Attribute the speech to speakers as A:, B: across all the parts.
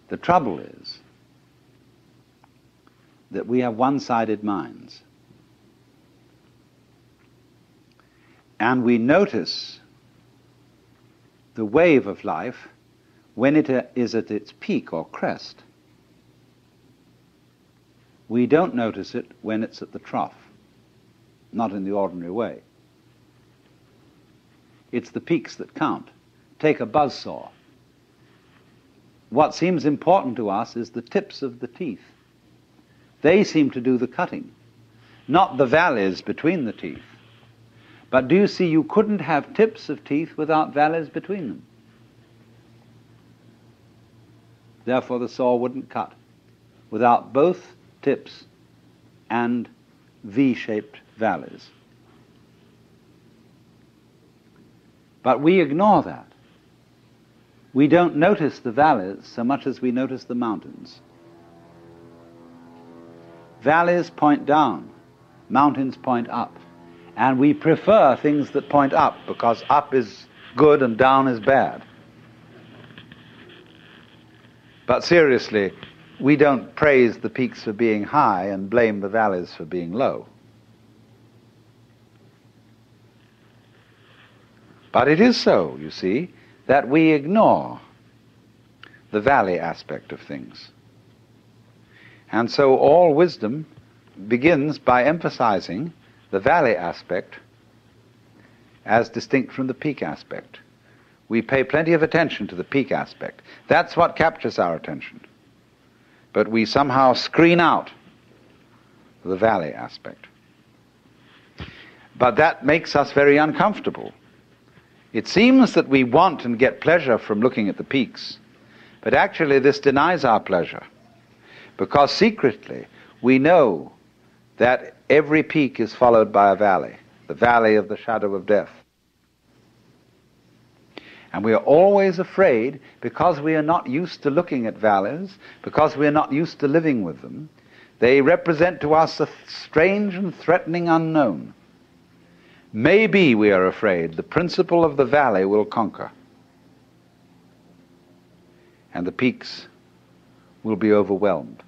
A: The trouble is that we have one-sided minds. And we notice the wave of life when it is at its peak or crest. We don't notice it when it's at the trough, not in the ordinary way. It's the peaks that count. Take a buzzsaw. What seems important to us is the tips of the teeth. They seem to do the cutting, not the valleys between the teeth. But do you see, you couldn't have tips of teeth without valleys between them. Therefore the saw wouldn't cut without both tips and V-shaped valleys. But we ignore that. We don't notice the valleys so much as we notice the mountains. Valleys point down, mountains point up. And we prefer things that point up, because up is good and down is bad. But seriously, we don't praise the peaks for being high and blame the valleys for being low. But it is so, you see, that we ignore the valley aspect of things. And so all wisdom begins by emphasizing the valley aspect as distinct from the peak aspect. We pay plenty of attention to the peak aspect. That's what captures our attention. But we somehow screen out the valley aspect. But that makes us very uncomfortable. It seems that we want and get pleasure from looking at the peaks, but actually this denies our pleasure, because secretly we know that every peak is followed by a valley, the valley of the shadow of death. And we are always afraid, because we are not used to looking at valleys, because we are not used to living with them. They represent to us a strange and threatening unknown. Maybe, we are afraid, the principle of the valley will conquer, and the peaks will be overwhelmed.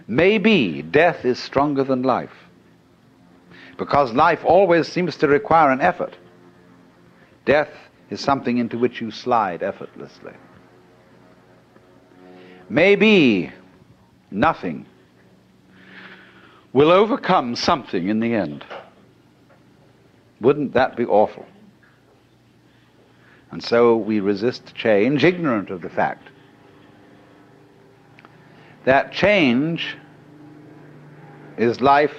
A: Maybe death is stronger than life, because life always seems to require an effort. Death is something into which you slide effortlessly. Maybe nothing will overcome something in the end. Wouldn't that be awful? And so we resist change, ignorant of the fact that change is life,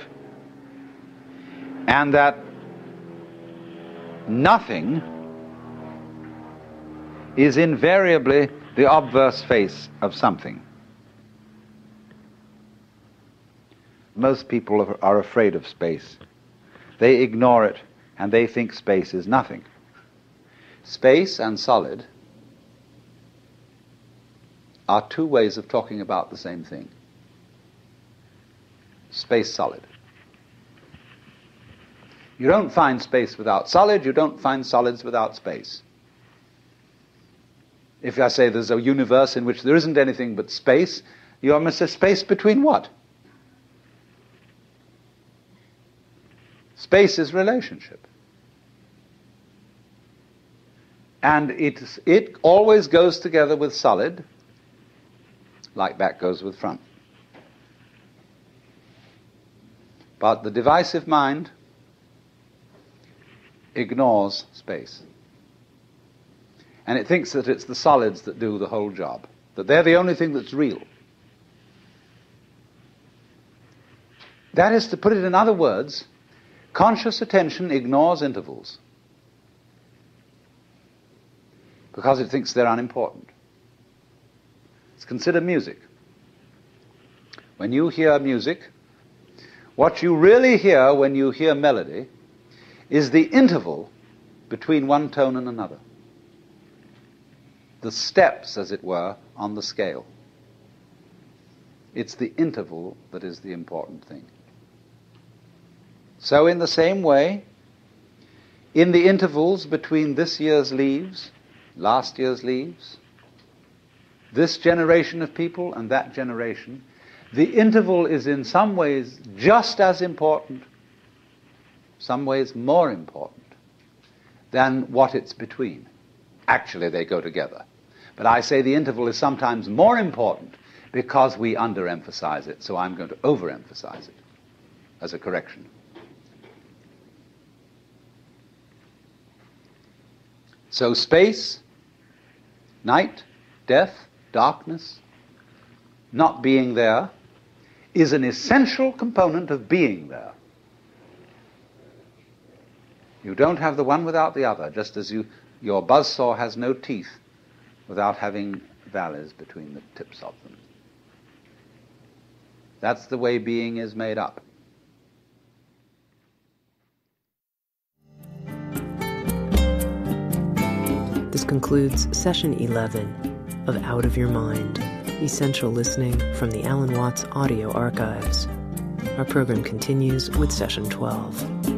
A: and that nothing is invariably the obverse face of something. Most people are afraid of space. They ignore it, and they think space is nothing. Space and solid are two ways of talking about the same thing. Space, solid. You don't find space without solid, you don't find solids without space. If I say there's a universe in which there isn't anything but space, you must say space between what? Space is relationship. And it always goes together with solid, like back goes with front. But the divisive mind ignores space. And it thinks that it's the solids that do the whole job, that they're the only thing that's real. That is, to put it in other words, conscious attention ignores intervals because it thinks they're unimportant. Let's consider music. When you hear music, what you really hear when you hear melody is the interval between one tone and another. The steps, as it were, on the scale. It's the interval that is the important thing. So in the same way, in the intervals between this year's leaves, last year's leaves, this generation of people and that generation, the interval is in some ways just as important, some ways more important, than what it's between. Actually, they go together. But I say the interval is sometimes more important because we underemphasize it, so I'm going to overemphasize it as a correction. So space, night, death, darkness, not being there, is an essential component of being there. You don't have the one without the other, just as your buzzsaw has no teeth without having valleys between the tips of them. That's the way being is made up.
B: This concludes Session 11 of Out of Your Mind, Essential Listening from the Alan Watts Audio Archives. Our program continues with Session 12.